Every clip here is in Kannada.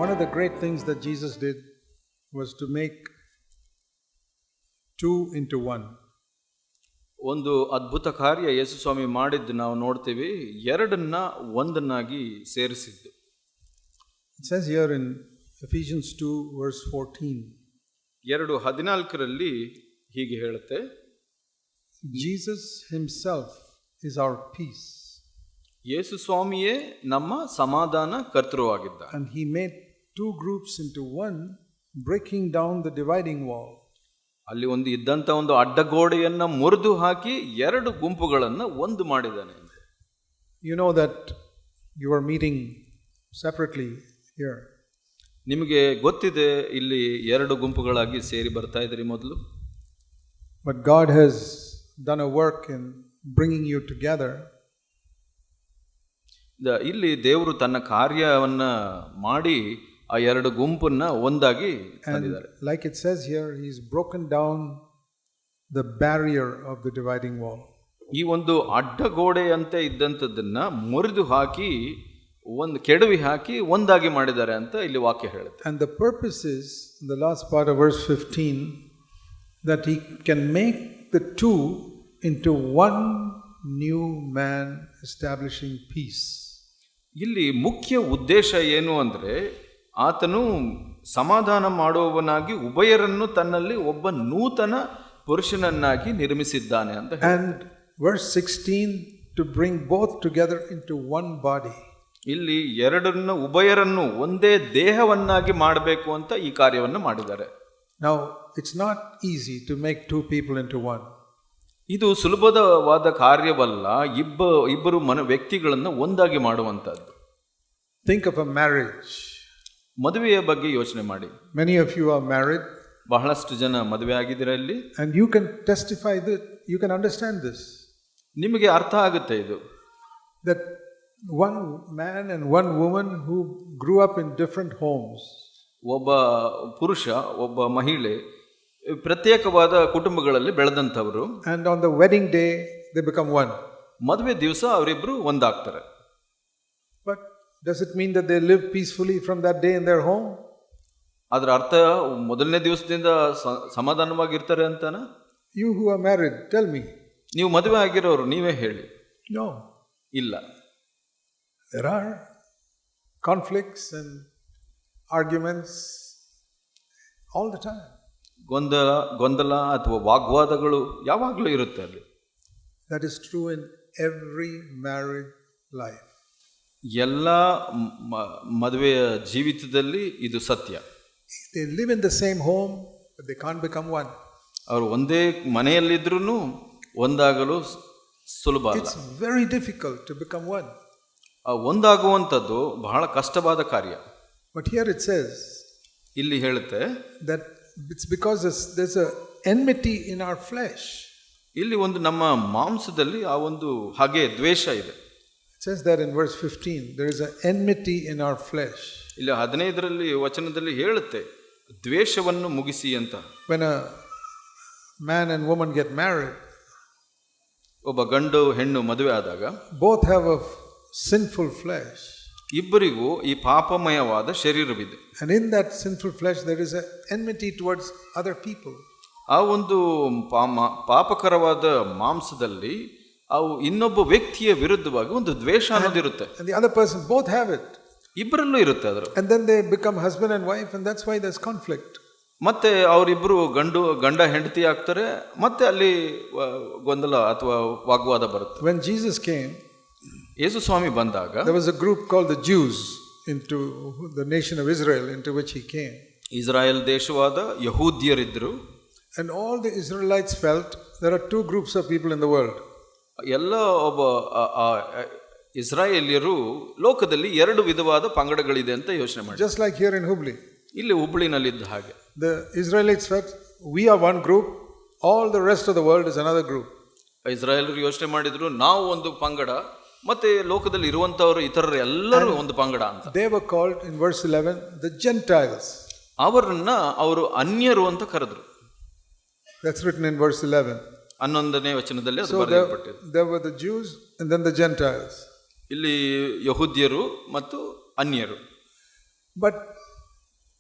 One of the great things that Jesus did was to make two into one. ಒಂದು ಅದ್ಭುತ ಕಾರ್ಯ ಯೇಸು ಸ್ವಾಮಿ ಮಾಡಿದ್ದು ನಾವು ನೋಡ್ತೀವಿ, ಎರಡನ್ನ ಒಂದನ್ನಾಗಿ ಸೇರಿಸಿದ್ದು. It says here in Ephesians 2 verse 14. 2:14 ಹೀಗೆ ಹೇಳುತ್ತೆ, Jesus himself is our peace. ಯೇಸು ಸ್ವಾಮಿಯೇ ನಮ್ಮ ಸಮಾಧಾನ ಕರ್ತೃವಾಗಿದ್ದ. And he made two groups into one, breaking down the dividing wall. ಅಲ್ಲಿ ಇದ್ದಂತ ಒಂದು ಅಡ್ಡಗೋಡೆಯನ್ನ ಮುರಿದು ಹಾಕಿ ಎರಡು ಗುಂಪುಗಳನ್ನ ಒಂದು ಮಾಡಿದ್ದಾನೆ. You know that you are meeting separately here. ನಿಮಗೆ ಗೊತ್ತಿದೆ, ಇಲ್ಲಿ ಎರಡು ಗುಂಪುಗಳಾಗಿ ಸೇರಿ ಬರ್ತಾ ಇದ್ರಿ ಮೊದಲು. But God has done a work in bringing you together. ಇಲ್ಲಿ ದೇವರು ತನ್ನ ಕಾರ್ಯವನ್ನ ಮಾಡಿ ಆ ಎರಡು ಗುಂಪನ್ನ ಒಂದಾಗಿ ತಂದಿದ್ದಾರೆ. Like it says here, he's broken down the barrier of the dividing wall. ಈ ಒಂದು ಅಡ್ಡಗೋಡೆ ಅಂತ ಇದ್ದಂಥದ್ದನ್ನ ಮುರಿದು ಹಾಕಿ ಕೆಡವಿ ಹಾಕಿ ಒಂದಾಗಿ ಮಾಡಿದ್ದಾರೆ ಅಂತ ಇಲ್ಲಿ ವಾಕ್ಯ ಹೇಳುತ್ತೆ. And the purpose is, in the last part of verse 15, that he can make the two into one new man, establishing peace. ಇಲ್ಲಿ ಮುಖ್ಯ ಉದ್ದೇಶ ಏನು ಅಂದ್ರೆ, ಆತನು ಸಮಾಧಾನ ಮಾಡುವವನಾಗಿ ಉಭಯರನ್ನು ತನ್ನಲ್ಲಿ ಒಬ್ಬ ನೂತನ ಪುರುಷನನ್ನಾಗಿ ನಿರ್ಮಿಸಿದ್ದಾನೆ ಅಂತ. And verse 16, to bring both together into one body. ಇಲ್ಲಿ ಉಭಯರನ್ನು ಒಂದೇ ದೇಹವನ್ನಾಗಿ ಮಾಡಬೇಕು ಅಂತ ಈ ಕಾರ್ಯವನ್ನು ಮಾಡಿದ್ದಾರೆ. Now it's not easy to make two people into one. ಇದು ಸುಲಭವಾದ ಕಾರ್ಯವಲ್ಲ, ಇಬ್ಬರು ವ್ಯಕ್ತಿಗಳನ್ನು ಒಂದಾಗಿ ಮಾಡುವಂತದ್ದು. Think of a marriage. ಮದುವೆಯ ಬಗ್ಗೆ ಯೋಚನೆ ಮಾಡಿ. Many of you are married. ಬಹಳಷ್ಟು ಜನ ಮದುವೆ ಆಗಿದ್ದೀರಾ ಇಲ್ಲಿ. And you can testify that, you can understand this. ನಿಮಗೆ ಅರ್ಥ ಆಗುತ್ತೆ ಇದು. That one man and one woman who grew up in different homes. ಒಬ್ಬ ಪುರುಷ ಒಬ್ಬ ಮಹಿಳೆ ಪ್ರತ್ಯೇಕವಾದ ಕುಟುಂಬಗಳಲ್ಲಿ ಬೆಳೆದಂಥವರು. And on the wedding day they become one. ಮದುವೆ ದಿವಸ ಅವರಿಬ್ರು ಒಂದಾಗ್ತಾರೆ. But does it mean that they live peacefully from that day in their home? ಅದರ ಅರ್ಥ ಮೊದಲನೇ ದಿವಸದಿಂದ ಸಮಾಧಾನವಾಗಿರ್ತಾರೆ ಅಂತಾನ? You who are married, tell me. ನೀವು ಮದುವೆ ಆಗಿರೋರು ನೀವೇ ಹೇಳಿ. No. ಇಲ್ಲ. There are conflicts and arguments all the time. ಗೊಂದಲ ಅಥವಾ ವಾಗ್ವಾದಗಳು ಯಾವಾಗಲೂ ಇರುತ್ತೆ ಅಲ್ಲಿ. That is true in every married life. ಎಲ್ಲ ಮದುವೆಯ ಜೀವಿತದಲ್ಲಿ ಇದು ಸತ್ಯ. They live in the same home, but they can't become one. ಅವರು ಒಂದೇ ಮನೆಯಲ್ಲಿದ್ರೂ ಒಂದಾಗಲು ಸುಲಭ ಅಲ್ಲ. It's very difficult to become one. ಒಂದಾಗುವಂಥದ್ದು ಬಹಳ ಕಷ್ಟವಾದ ಕಾರ್ಯ. But here it says, ಇಲ್ಲಿ ಹೇಳುತ್ತೆ that it's because there's a enmity in our flesh. ಇಲ್ಲಿ ನಮ್ಮ ಮಾಂಸದಲ್ಲಿ ಆ ಹಾಗೆ ದ್ವೇಷ ಇದೆ. It says that in verse 15, there is an enmity in our flesh. ಇಲ್ಲಿ 15ರಲ್ಲಿ ವಚನದಲ್ಲಿ ಹೇಳುತ್ತೆ, ದ್ವೇಷವನ್ನು ಮುಗಿಸಿ ಅಂತ. When a man and woman get married, ಒಬ್ಬ ಗಂಡು ಹೆಣ್ಣು ಮದುವೆ ಆದಾಗ, both have a sinful flesh. ಇಬ್ಬರಿಗೂ ಈ ಪಾಪಮಯವಾದ ಶರೀರವಿದೆ. And in that sinful flesh there is an enmity towards other people. ಆ ಪಾಪಕರವಾದ ಮಾಂಸದಲ್ಲಿ ಅವು ಇನ್ನೊಬ್ಬ ವ್ಯಕ್ತಿಯ ವಿರುದ್ಧವಾಗಿ ದ್ವೇಷ ಅನ್ನೋದಿರುತ್ತೆ. And the other person, both have it. ಇಬ್ಬರಲ್ಲೂ ಇರುತ್ತೆ ಅದರ. And then they become husband and wife, and that's why there's conflict. ಮತ್ತೆ ಅವರಿಬ್ಬರು ಗಂಡ ಹೆಂಡತಿ ಆಗ್ತಾರೆ, ಮತ್ತೆ ಅಲ್ಲಿ ಗೊಂದಲ ಅಥವಾ ವಾಗ್ವಾದ ಬರುತ್ತೆ. When Jesus came, ಯೇಸು ಸ್ವಾಮಿ ಬಂದಾಗ, there was a group called the Jews, into the nation of Israel, into which he came. Israel ದೇಶವಾದ ಯಹೂದ್ಯರಿದ್ದರು. And all the Israelites felt there are two groups of people in the world. ಎಲ್ಲ ಒಬ್ಬ ಇಸ್ರಾಯೇಲ್ಯರು ಲೋಕದಲ್ಲಿ ಎರಡು ವಿಧವಾದ ಪಂಗಡಗಳಿದೆ ಅಂತ ಯೋಚನೆ ಮಾಡಿ. Just like here in Hubli. ಇಲ್ಲಿ ಹುಬ್ಳಿನಲ್ಲಿ ಇದ್ದ ಹಾಗೆ. The Israelites felt we are one group, all the rest of the world is another group. ಇಸ್ರಾಯೇಲರು ಯೋಚನೆ ಮಾಡಿದ್ರು, ನಾವು ಒಂದು ಪಂಗಡ, ಮತ್ತೆ ಲೋಕದಲ್ಲಿ ಇರುವಂತವರು ಇತರರು ಎಲ್ಲರೂ ಒಂದು ಪಂಗಡ ಅಂತ. They were called in verse 11 the Gentiles. ಅವರು ಅನ್ಯರು ಅಂತ ಕರೆದ್ರು. That's written in verse 11. 11ನೇ ವಚನದಲ್ಲಿ ಅದು ಬರೆಯಲ್ಪಟ್ಟಿದೆ. There were the Jews and then the Gentiles. ಇಲ್ಲಿ ಯಹೂದ್ಯರು ಮತ್ತು ಅನ್ಯರು. But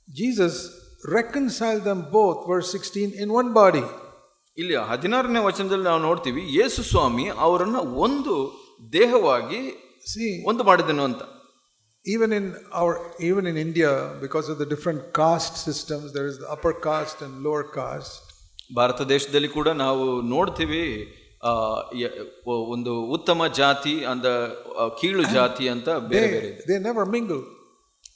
Jesus reconciled them both, verse 16, in one body. ಇಲ್ಲಿ 16ನೇ ವಚನದಲ್ಲಿ ನಾವು ನೋಡ್ತೀವಿ ಯೇಸು ಸ್ವಾಮಿ ಅವರನ್ನ ಒಂದು ದೇಹವಾಗಿ ಒಂದು ಮಾಡಿದನು ಅಂತ. Even in India, because of the different caste systems, there is the upper caste and lower caste. Bharat ದೇಶದಲ್ಲಿ ಕೂಡ ನಾವು ನೋಡ್ತೀವಿ ಒಂದು ಉತ್ತಮ ಜಾತಿ ಅಂದ ಕೀಳು ಜಾತಿ ಅಂತ ಬೇರೆ ಬೇರೆ ಇದೆ. They never mingle.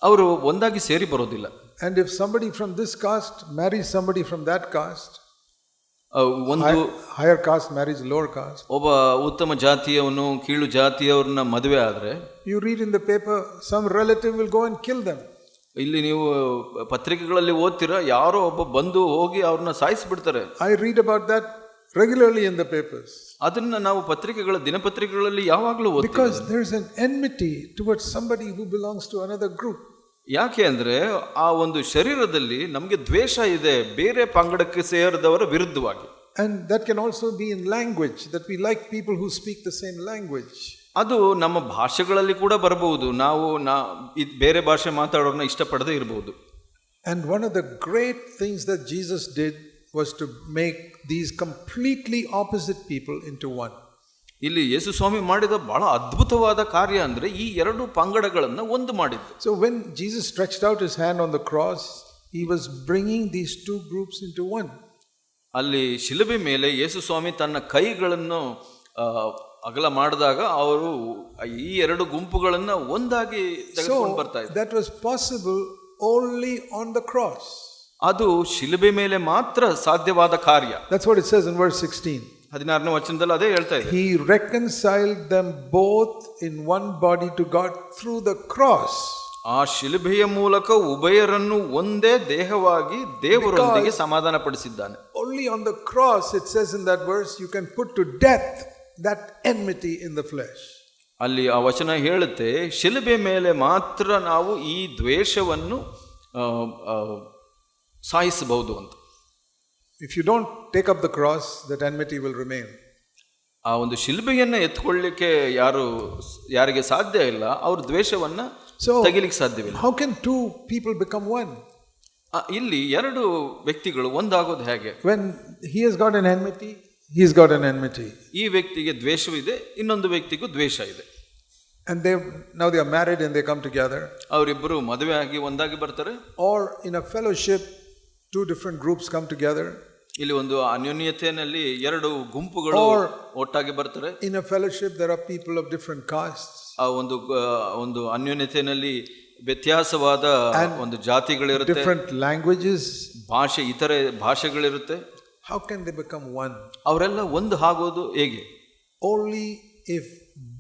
ಅವರು ಒಂದಾಗಿ ಸೇರಿ ಬರೋದಿಲ್ಲ. And if somebody from this caste marries somebody from that caste, ಒಂದು higher caste marries lower caste. ಒಬ್ಬ ಉತ್ತಮ ಜಾತಿಯವನು ಕೀಳು ಜಾತಿಯವರನ್ನ ಮದುವೆ ಆದ್ರೆ, you read in the paper, some relative will go and kill them. ಇಲ್ಲಿ ನೀವು ಪತ್ರಿಕೆಗಳಲ್ಲಿ ಓದ್ತೀರಾ, ಯಾರೋ ಒಬ್ಬ ಬಂದು ಹೋಗಿ ಅವ್ರನ್ನ ಸಾಯಿಸಿಬಿಡ್ತಾರೆ. I read about that regularly in the papers. ಅದನ್ನ ನಾವು ದಿನಪತ್ರಿಕೆಗಳಲ್ಲಿ ಯಾವಾಗಲೂ ಓದ್ತೀವಿ. Because there is an enmity towards somebody who belongs to another group. ಯಾಕೆ ಅಂದ್ರೆ ಆ ಒಂದು ಶರೀರದಲ್ಲಿ ನಮಗೆ ದ್ವೇಷ ಇದೆ ಬೇರೆ ಪಂಗಡಕ್ಕೆ ಸೇರಿದವರ ವಿರುದ್ಧವಾಗಿ. And that can also be in language, that we like people who speak the same language. ಅದು ನಮ್ಮ ಭಾಷೆಗಳಲ್ಲಿ ಕೂಡ ಬರಬಹುದು. ನಾವು ಬೇರೆ ಭಾಷೆ ಮಾತಾಡೋರನ್ನ ಇಷ್ಟಪಡದೇ ಇರಬಹುದು. And one of the great things that Jesus did was to make these completely opposite people into one. ಇಲ್ಲಿ ಯೇಸು ಸ್ವಾಮಿ ಮಾಡಿದ ಬಹಳ ಅದ್ಭುತವಾದ ಕಾರ್ಯ ಅಂದ್ರೆ ಈ ಎರಡು ಪಂಗಡಗಳನ್ನ ಒಂದು ಮಾಡಿದ್ದು. So when Jesus stretched out his hand on the cross, he was bringing these two groups into one. ಅಲ್ಲಿ ಶಿಲುಬೆ ಮೇಲೆ ಯೇಸು ಸ್ವಾಮಿ ತನ್ನ ಕೈಗಳನ್ನು ಅಗಲ ಮಾಡಿದಾಗ ಅವರು ಈ ಎರಡು ಗುಂಪುಗಳನ್ನ ಒಂದಾಗಿ ತೆಗೆದುಕೊಂಡು ಬರ್ತಾ ಇದ್ದಾರೆ. That was possible only on the cross. ಅದು ಶಿಲುಬೆ ಮೇಲೆ ಮಾತ್ರ ಸಾಧ್ಯವಾದ ಕಾರ್ಯ. That's what it says in verse 16. 16ನೇ ವಚನದಲ್ಲಿ ಅದೇ ಹೇಳ್ತಾ ಇದೆ. He reconciled them both in one body to God through the cross. ಆ ಶಿಲುಬೆಯ ಮೂಲಕ ಉಭಯರನ್ನು ಒಂದೇ ದೇಹವಾಗಿ ದೇವರೊಂದಿಗೆ ಸಮಾಧಾನ ಪಡಿಸಿದ್ದಾನೆ. Only on the cross, it says in that verse, you can put to death that enmity in the flesh. ಅಲ್ಲಿ ಆ ವಚನ ಹೇಳುತ್ತೆ, ಶಿಲುಬೆ ಮೇಲೆ ಮಾತ್ರ ನಾವು ಈ ದ್ವೇಷವನ್ನು ಸಾಯಿಸಬಹುದು ಅಂತ. If you don't take up the cross, that enmity will remain. ಆ ಒಂದು ಶಿಲುಬೆಯನ್ನು ಎತ್ಕೊಳ್ಳಿಕ್ಕೆ ಯಾರಿಗೆ ಸಾಧ್ಯ ಇಲ್ಲ, ಅವ್ರ ದ್ವೇಷವನ್ನ ತೆಗಿಲಿಕ್ಕೆ ಸಾಧ್ಯವಿಲ್ಲ. How can two people become one? ಇಲ್ಲಿ ಎರಡು ವ್ಯಕ್ತಿಗಳು ಒಂದಾಗೋದು ಹೇಗೆ? When he has got an enmity, he's got an enmity. ಈ ವ್ಯಕ್ತಿಗೆ ದ್ವೇಷವಿದೆ, ಇನ್ನೊಂದು ವ್ಯಕ್ತಿಗೂ ದ್ವೇಷ ಇದೆ. And now they are married and they come together. ಅವರಿಬ್ಬರು ಮದುವೆ ಆಗಿ ಒಂದಾಗಿ ಬರ್ತಾರೆ. Or in a fellowship, two different groups come together. ಇಲ್ಲಿ ಒಂದು ಅನ್ಯೋನ್ಯತೆಯಲ್ಲಿ ಎರಡು ಗುಂಪುಗಳು ಒಟ್ಟಾಗಿ ಬರ್ತಾರೆ. In a fellowship there are people of different castes. ಆ ಒಂದು ಅನ್ಯೋನ್ಯತೆಯಲ್ಲಿ ವ್ಯತ್ಯಾಸವಾದ ಒಂದು ಜಾತಿಗಳಿರುತ್ತೆ, different languages, ಇತರೆ ಭಾಷೆಗಳಿರುತ್ತೆ. How can they become one? ಅವರೆಲ್ಲ ಒಂದು ಆಗೋದು ಹೇಗೆ? Only if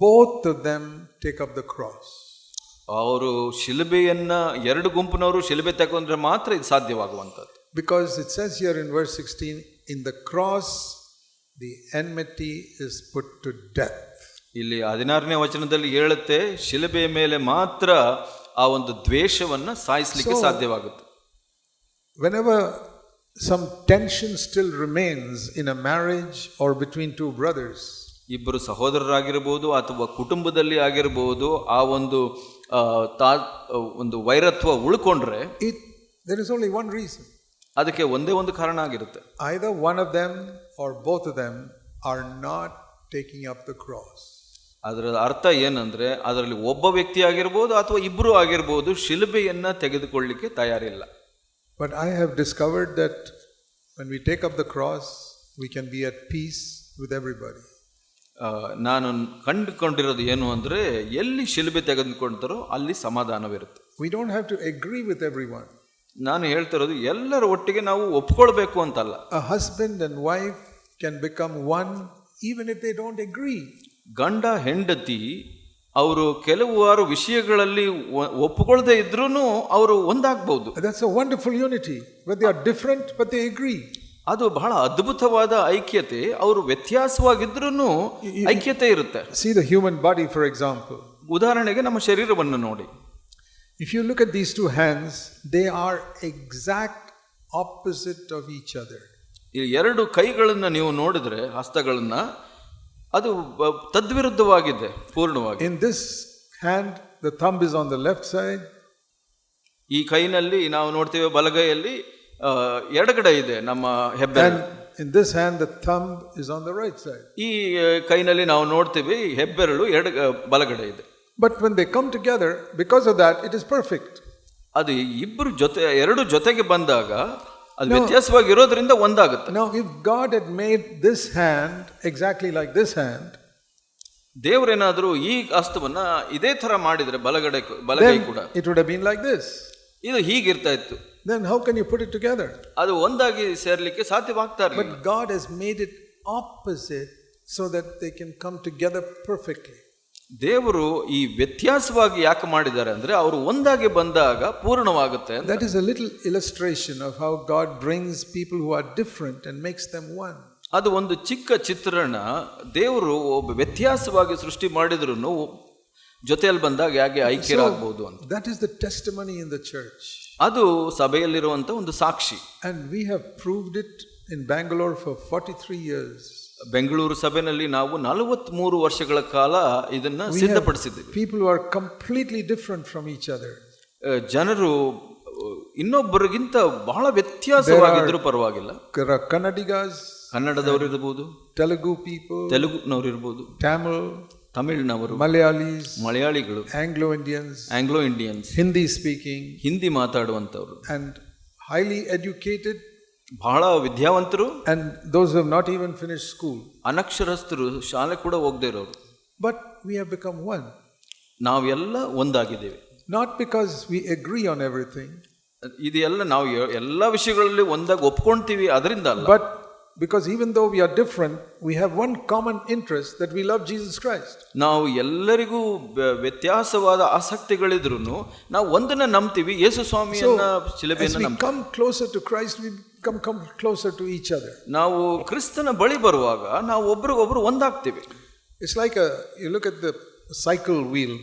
both of them take up the cross. ಅವರು ಶಿಲುಬೆಯನ್ನ ಎರಡು ಗುಂಪಿನವರು ಶಿಲುಬೆ ತಗೊಂಡ್ರೆ ಮಾತ್ರ ಇದು ಸಾಧ್ಯವಾಗುವಂಥದ್ದು. Because it says here in verse 16, in the cross the enmity is put to death. ಇಲ್ಲಿ 16ನೇ ವಚನದಲ್ಲಿ ಹೇಳುತ್ತೆ, ಶಿಲುಬೆಯ ಮೇಲೆ ಮಾತ್ರ ಆ ಒಂದು ದ್ವೇಷವನ್ನ ಸಾಯಿಸಲಿಕ್ಕೆ ಸಾಧ್ಯವಾಗುತ್ತೆ. Whenever some tension still remains in a marriage or between two brothers, ಇಬ್ಬರು ಸಹೋದರರಾಗಿರಬಹುದು ಅಥವಾ ಕುಟುಂಬದಲ್ಲಿ ಆಗಿರಬಹುದು, ಆ ಒಂದು ವೈರತ್ವ ಉಳ್ಕೊಂಡ್ರೆ there is only one reason. ಅದಕ್ಕೆ ಒಂದೇ ಒಂದು ಕಾರಣ ಆಗಿರುತ್ತೆ. Either one of them or both of them are not taking up the cross. ಅದರ ಅರ್ಥ ಏನಂದ್ರೆ, ಅದರಲ್ಲಿ ಒಬ್ಬ ವ್ಯಕ್ತಿ ಆಗಿರ್ಬೋದು ಅಥವಾ ಇಬ್ಬರು ಆಗಿರ್ಬೋದು, ಶಿಲುಬೆಯನ್ನ ತೆಗೆದುಕೊಳ್ಳಿಕ್ಕೆ ತಯಾರಿಲ್ಲ. But I have discovered that when we take up the cross, we can be at peace with everybody. ನಾನು ಕಂಡುಕೊಂಡಿರೋದು ಏನು ಅಂದ್ರೆ, ಎಲ್ಲಿ ಶಿಲುಬೆ ತೆಗೆದುಕೊಳ್ತಾರೋ ಅಲ್ಲಿ ಸಮಾಧಾನವಿರುತ್ತೆ. We don't have to agree with everyone. ನಾನು ಹೇಳ್ತಿರೋದು ಎಲ್ಲರ ಒಟ್ಟಿಗೆ ನಾವು ಒಪ್ಕೊಳ್ಬೇಕು ಅಂತಲ್ಲ. A husband and wife can become one even if they don't agree. ಗಂಡ ಹೆಂಡತಿ ಅವರು ಕೆಲವಾರು ವಿಷಯಗಳಲ್ಲಿ ಒಪ್ಪಿಕೊಳ್ಳದೆ ಇದ್ರೂ ಅವರು ಒಂದಾಗಬಹುದು. That's a wonderful unity, where they are different but they agree. ಅದು ಬಹಳ ಅದ್ಭುತವಾದ ಐಕ್ಯತೆ. ಅವರು ವ್ಯತ್ಯಾಸವಾಗಿದ್ರೂ ಐಕ್ಯತೆ ಇರುತ್ತೆ. See the human body, for example. ಉದಾಹರಣೆಗೆ ನಮ್ಮ ಶರೀರವನ್ನು ನೋಡಿ. If you look at these two hands, they are exact opposite of each other. ಈ ಎರಡು ಕೈಗಳನ್ನು ನೀವು ನೋಡಿದ್ರೆ, ಹಸ್ತಗಳನ್ನ, ಅದು ತದ್ವಿರುದ್ಧವಾಗಿದೆ ಪೂರ್ಣವಾಗಿ. In this hand, the thumb is on the left side ಈ ಕೈನಲ್ಲಿ ನಾವು ನೋಡ್ತೇವೆ ಬಲಗೈಯಲ್ಲಿ ಎಡಗಡೆ ಇದೆ ನಮ್ಮ ಹೆಬ್ಬೆರಳು. In this hand the thumb is on the right side. ಈ ಕೈನಲ್ಲಿ ನಾವು ನೋಡ್ತೀವಿ ಹೆಬ್ಬೆರಳು ಬಲಗಡೆ ಇದೆ. But when they come together, because of that it is perfect. ಅದು ಇಬ್ಬರು ಎರಡು ಜೊತೆಗೆ ಬಂದಾಗ ಅದು ವ್ಯತ್ಯಾಸವಾಗಿ ಇರೋದ್ರಿಂದ ಒಂದಾಗುತ್ತೆ. Now if God had made this hand exactly like this hand, ದೇವರೇನಾದರೂ ಈ ಹಸ್ತವನ್ನ ಇದೇ ತರ ಮಾಡಿದ್ರೆ ಬಲಗೈ ಕೂಡ it would have been like this. ಇದು ಹೀಗಿರ್ತಾ ಇತ್ತು. Then how can you put it together? ಅದು ಒಂದಾಗಿ ಸೇರ್ಲಿಕ್ಕೆ ಸಾಧ್ಯವಾಗ್ತಾ ಇರಲಿಲ್ಲ. But God has made it opposite so that they can come together perfectly. ದೇವರು ಈ ವ್ಯತ್ಯಾಸವಾಗಿ ಯಾಕೆ ಮಾಡಿದ್ದಾರೆ ಅಂದ್ರೆ ಅವರು ಒಂದಾಗಿ ಬಂದಾಗ ಪೂರ್ಣವಾಗುತ್ತೆ. That is a little illustration of how God brings people who are different and makes them one. ಅದು ಒಂದು ಚಿಕ್ಕ ಚಿತ್ರಣ. ದೇವರು ಒಬ್ಬ ವ್ಯತ್ಯಾಸವಾಗಿ ಸೃಷ್ಟಿ ಮಾಡಿದ್ರು ಜೊತೆಯಲ್ಲಿ ಬಂದಾಗ ಹೇಗೆ ಐಕ್ಯರಾಗಬಹುದು ಅಂತ. That is the testimony in the church. ಅದು ಸಭೆಯಲ್ಲಿರುವಂತ ಒಂದು ಸಾಕ್ಷಿ. And we have proved it in Bangalore for 43 years. Bengaluru ಸಭೆಯಲ್ಲಿ ನಾವು 43 ವರ್ಷಗಳ ಕಾಲ ಇದನ್ನ ಸಿದ್ಧಪಡಿಸಿದ್ದೀವಿ. People who are completely different from each other. ಜನರು ಇನ್ನೊಬ್ಬರಿಗಿಂತ ಬಹಳ ವ್ಯತ್ಯಾಸವಾಗಿದ್ರೂ ಪರವಾಗಿಲ್ಲ. Kannadigas, ಕನ್ನಡದವರು ಇರಬಹುದು, Telugu people, ತೆಲುಗುನವರು ಇರಬಹುದು, ತಮಿಳ್ನವರು, ಮಲಯಾಳಿಗಳು, Anglo Indians, Hindi speaking, Hindi ಮಾತಾಡುವಂತವರು, and highly educated, ಬಹಳ ವಿದ್ಯಾವಂತರು, and those who have not even finished school, ಅನಕ್ಷರಸ್ಥರು, ಶಾಲೆ ಕೂಡ ಹೋಗದೇ ಇರೋರು. But we have become one. ನಾವೆಲ್ಲ ಒಂದಾಗಿದ್ದೇವೆ. Not because we agree on everything, ಇದೆಲ್ಲ ನಾವು ಎಲ್ಲ ವಿಷಯಗಳಲ್ಲಿ ಒಂದಾಗಿ ಒಪ್ಕೊಂತೀವಿ ಅದರಿಂದ ಅಲ್ಲ. But because even though we are different, we have one common interest, that we love Jesus Christ. ನಾವು ಎಲ್ಲರಿಗೂ ವ್ಯತ್ಯಾಸವಾದ ಆಸಕ್ತಿಗಳಿದ್ರೂ ನಾವು ಒಂದನ್ನ ನಂಬ್ತೀವಿ, ಯೇಸು ಸ್ವಾಮಿಯನ್ನ, ಶಿಲುಬೆಯನ್ನು ನಂಬ್ತೀವಿ. As we come closer to Christ, we come closer to each other. ನಾವು ಕ್ರಿಸ್ತನ ಬಳಿ ಬರುವಾಗ ನಾವು ಒಬ್ರಿಗೊಬ್ರು ಒಂದಾಗ್ತೀವಿ. It's like you look at the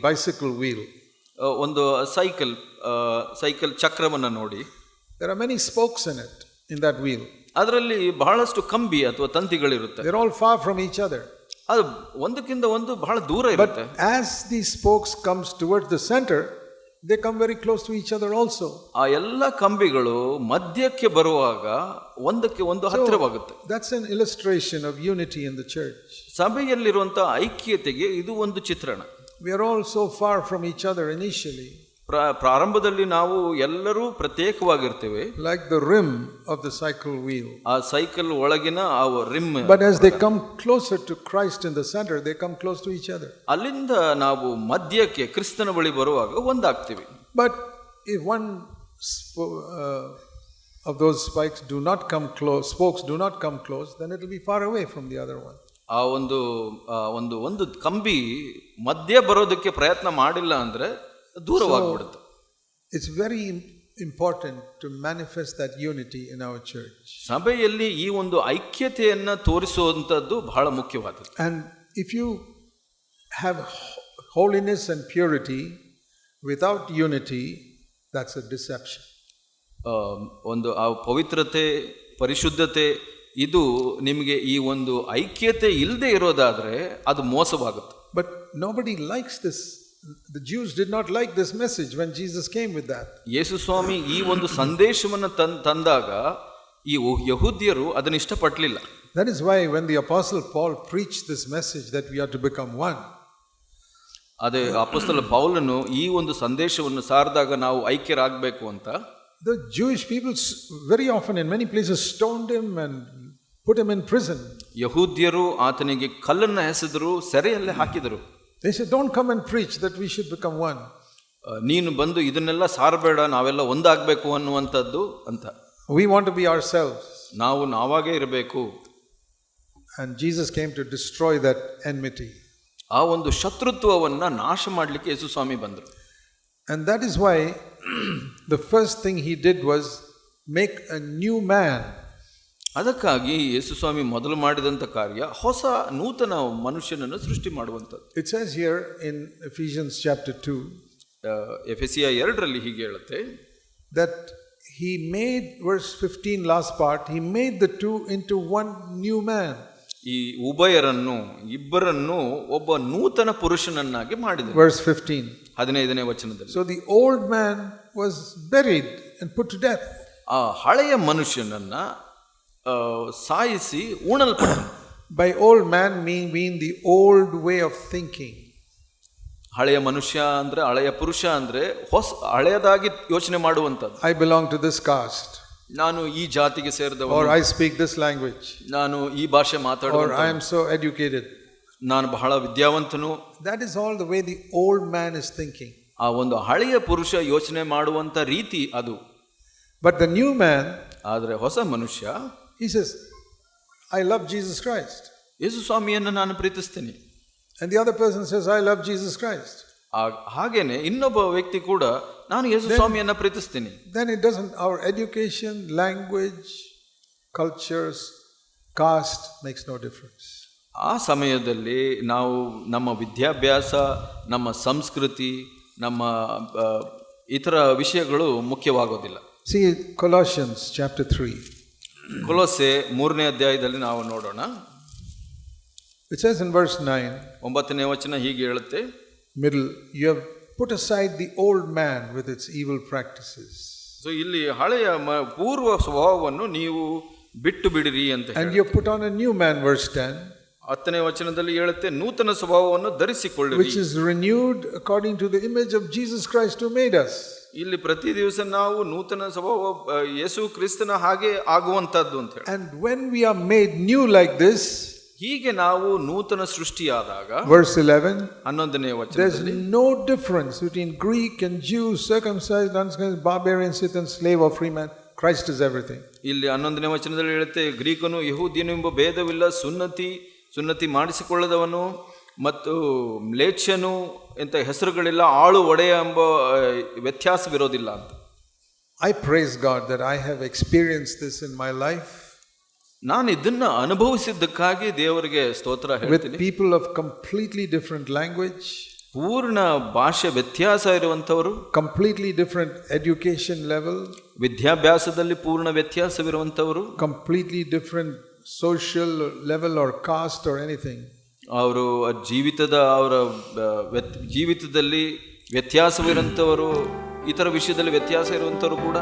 bicycle wheel. ಒಂದು ಸೈಕಲ್ ಚಕ್ರವನ್ನ ನೋಡಿ. There are many spokes in that wheel. ಅದರಲ್ಲಿ ಬಹಳಷ್ಟು ಕಂಬಿ ಅಥವಾ ತಂತಿಗಳಿರುತ್ತೆ. They're all far from each other. ಅದು ಒಂದಕ್ಕಿಂತ ಒಂದು ಬಹಳ ದೂರ ಇರುತ್ತೆ. But as these spokes comes towards the center, they come very close to each other also. ಆ ಎಲ್ಲ ಕಂಬಿಗಳು ಮಧ್ಯಕ್ಕೆ ಬರುವಾಗ ಒಂದಕ್ಕೆ ಒಂದು ಹತ್ತಿರವಾಗುತ್ತೆ. That's an illustration of unity in the church. ಸಭೆಯಲ್ಲಿರುವಂತಹ ಐಕ್ಯತೆಗೆ ಇದು ಒಂದು ಚಿತ್ರಣ. We are all so far from each other initially. ಪ್ರಾರಂಭದಲ್ಲಿ ನಾವು ಎಲ್ಲರೂ ಪ್ರತ್ಯೇಕವಾಗಿರ್ತೇವೆ. Like the rim of the cycle wheel. ಆ ಸೈಕಲ್ ಒಳಗಿನ ಆ rim. But as they come closer to Christ in the center, they come close to each other. ಅಲ್ಲಿಂದ ನಾವು ಮಧ್ಯಕ್ಕೆ ಕ್ರಿಸ್ತನ ಬಳಿ ಬರುವಾಗ ಒಂದಾಗ್ತೀವಿ. But if one of those spokes do not come close, then it will be far away from the other one. ಆ ಒಂದು ಕಂಬಿ ಮಧ್ಯ ಬರೋದಕ್ಕೆ ಪ್ರಯತ್ನ ಮಾಡಿಲ್ಲ ಅಂದ್ರೆ ದೂರವಾಗ್ಬಿಡುತ್ತೆ. It's very important to manifest that unity in our church. ಸಭೆಯಲ್ಲಿ ಈ ಒಂದು ಐಕ್ಯತೆಯನ್ನ ತೋರಿಸುವಂತದ್ದು ಬಹಳ ಮುಖ್ಯವಾದದ್ದು. And if you have holiness and purity without unity, that's a deception. ಒಂದು ಆ ಪವಿತ್ರತೆ, ಪರಿಶುದ್ಧತೆ, ಇದು ನಿಮಗೆ ಈ ಒಂದು ಐಕ್ಯತೆ ಇಲ್ಲದೆ ಇರೋದಾದ್ರೆ ಅದು ಮೋಸವಾಗುತ್ತೆ. But nobody likes this. The Jews did not like this message when Jesus came with that. ಯೇಸು ಸ್ವಾಮಿ ಈ ಒಂದು ಸಂದೇಶವನ್ನು ತಂದಾಗ ಈ ಯಹೂದ್ಯರು ಅದನ್ನು ಇಷ್ಟಪಡಲಿಲ್ಲ. That is why when the apostle Paul preached this message that we are to become one, ಅದೇ ಅಪೊಸ್ತಲ ಪೌಲನು ಈ ಒಂದು ಸಂದೇಶವನ್ನು ಸಾರಿದಾಗ ನಾವು ಐಕ್ಯರಾಗಬೇಕು ಅಂತ, the Jewish people very often in many places stoned him and put him in prison. ಯಹೂದ್ಯರು ಆತನಿಗೆ ಕಲ್ಲನ್ನು ಎಸೆದರು, ಸೆರೆಯಲ್ಲೇ ಹಾಕಿದರು. They said, don't come and preach that we should become one. ನೀನು ಬಂದು ಇದನ್ನೆಲ್ಲ ಸಾರಬೇಡ, ನಾವೆಲ್ಲ ಒಂದಾಗಬೇಕು ಅನ್ನುವಂಥದ್ದು ಅಂತ. We want to be ourselves. ನಾವು ನಾವಾಗೇ ಇರಬೇಕು. And Jesus came to destroy that enmity. ಆ ಒಂದು ಶತ್ರುತ್ವವನ್ನ ನಾಶ ಮಾಡಲಿಕ್ಕೆ ಯೇಸು ಸ್ವಾಮಿ ಬಂದರು. And that is why the first thing he did was make a new man. ಅದಕ್ಕಾಗಿ ಯೇಸು ಸ್ವಾಮಿ ಮೊದಲು ಮಾಡಿದಂಥ ಕಾರ್ಯ ಹೊಸ ನೂತನ ಮನುಷ್ಯನನ್ನು ಸೃಷ್ಟಿ ಮಾಡುವಂಥದ್ದು. It says here in Ephesians chapter 2, ಎಫೆಸಿಯ 2ರಲ್ಲಿ ಹೀಗೆ ಹೇಳುತ್ತೆ, that he made, verse 15 last part, he made the two into one new man. ಈ ಉಭಯರನ್ನು ಇಬ್ಬರನ್ನು ಒಬ್ಬ ನೂತನ ಪುರುಷನನ್ನಾಗಿ ಮಾಡಿದನು. Verse 15. 15ನೇ ವಚನದಲ್ಲಿ. So the old man was buried and put to death. ಆ ಹಳೆಯ ಮನುಷ್ಯನನ್ನ ಸಾಯಿಸಿ ಉಣಲ್ಪಟ್ಟನು. By old man mean the old way of thinking. ಹಳೆಯ ಮನುಷ್ಯ ಅಂದ್ರೆ, ಹಳೆಯ ಪುರುಷ ಅಂದ್ರೆ ಹಳೆಯದಾಗಿ ಯೋಚನೆ ಮಾಡುವಂಥದ್ದು. I belong to this caste. ನಾನು ಈ ಜಾತಿಗೆ ಸೇರಿದವನು. Or I speak this language. ನಾನು ಈ ಭಾಷೆ ಮಾತಾಡುವವನು. Or I am so educated. ನಾನು ಬಹಳ ವಿದ್ಯಾವಂತನು. That is all the way the old man is thinking. ಆ ಒಂದು ಹಳೆಯ ಪುರುಷ ಯೋಚನೆ ಮಾಡುವಂತ ರೀತಿ ಅದು. But the new man, ಆದರೆ ಹೊಸ ಮನುಷ್ಯ, he says, I love Jesus Christ. ಯೇಸು ಸ್ವಾಮಿಯನ್ನು ನಾನು ಪ್ರೀತಿಸ್ತೇನೆ. And the other person says, I love Jesus Christ. ಹಾಗೇನೆ ಇನ್ನೊಬ್ಬ ವ್ಯಕ್ತಿ ಕೂಡ ನಾನು ಯೇಸು ಸ್ವಾಮಿಯನ್ನ ಪ್ರೀತಿಸ್ತೇನೆ. Then it doesn't, our education, language, cultures, caste makes no difference. ಆ ಸಮಯದಲ್ಲಿ ನಾವು ನಮ್ಮ ವಿದ್ಯಾಭ್ಯಾಸ, ನಮ್ಮ ಸಂಸ್ಕೃತಿ, ನಮ್ಮ ಇತರ ವಿಷಯಗಳು ಮುಖ್ಯವಾಗೋದಿಲ್ಲ. See Colossians chapter 3. ಕೊಲೊಸ್ಸೆ 3ನೇ ಅಧ್ಯಾಯದಲ್ಲಿ ನಾವು ನೋಡೋಣ. It says in verse 9, 9ನೇ ವಚನ ಹೀಗೆ ಹೇಳುತ್ತೆ, middle, you have put aside the old man with its evil practices. So ಇಲ್ಲಿ ಹಳೆಯ ಪೂರ್ವ ಸ್ವಭಾವವನ್ನು ನೀವು ಬಿಟ್ಟು ಬಿಡಿರಿ ಅಂತ ಹೇಳಿ. And you have put on a new man, verse 10. 10ನೇ ವಚನದಲ್ಲಿ ಹೇಳುತ್ತೆ, ನೂತನ ಸ್ವಭಾವವನ್ನು ಧರಿಸಿಕೊಳ್ಳಿರಿ. Which is renewed according to the image of Jesus Christ who made us. ಇಲ್ಲಿ ಪ್ರತಿ ದಿವಸ ನಾವು ನೂತನ ಸ್ವಭಾವ ಯೇಸು ಕ್ರಿಸ್ತನ ಹಾಗೆ ಆಗುವಂತದ್ದು ಅಂತ ಹೇಳಿ. And when we are made new like this, ಹೀಗೆ ನಾವು ನೂತನ ಸೃಷ್ಟಿಯಾದಾಗ, verse 11, 11ನೇ ವಚನದಲ್ಲಿ, there's no difference between Greek and Jew, circumcised, uncircumcised, barbarian, Scythian, slave or free man. Christ is everything. ಇಲ್ಲಿ 11ನೇ ವಚನದಲ್ಲಿ ಹೇಳುತ್ತೆ, ಗ್ರೀಕನು ಯಹೂದ್ಯನು ಎಂಬ ಭೇದವಿಲ್ಲ, ಸುನ್ನತಿ ಮಾಡಿಸಿಕೊಳ್ಳದವನು ಮತ್ತು ಮ್ಲೇಚ್ಛನು ಎಂತ ಹೆಸರುಗಳಿಲ್ಲ, ಆಳು ಒಡೆಯ ಎಂಬ ವ್ಯತ್ಯಾಸವಿರೋದಿಲ್ಲ ಅಂತ. I praise God that I have experienced this in my life. ನಾನು ಇದನ್ನ ಅನುಭವಿಸಿದ್ದಕ್ಕಾಗಿ ದೇವರಿಗೆ ಸ್ತೋತ್ರ ಹೇಳ್ತೀನಿ. With people of completely different language, ಪೂರ್ಣ ಭಾಷೆ ವ್ಯತ್ಯಾಸ ಇರುವಂತವರು, completely different education level, ವಿದ್ಯಾಭ್ಯಾಸದಲ್ಲಿ ಪೂರ್ಣ ವ್ಯತ್ಯಾಸವಿರುವಂತವರು, completely different social level or caste or anything. ಅವರು ಜೀವಿತದಲ್ಲಿ ವ್ಯತ್ಯಾಸವಿರುವಂತವರು, ಇತರ ವಿಷಯದಲ್ಲಿ ವ್ಯತ್ಯಾಸ ಇರುವಂತವರು ಕೂಡ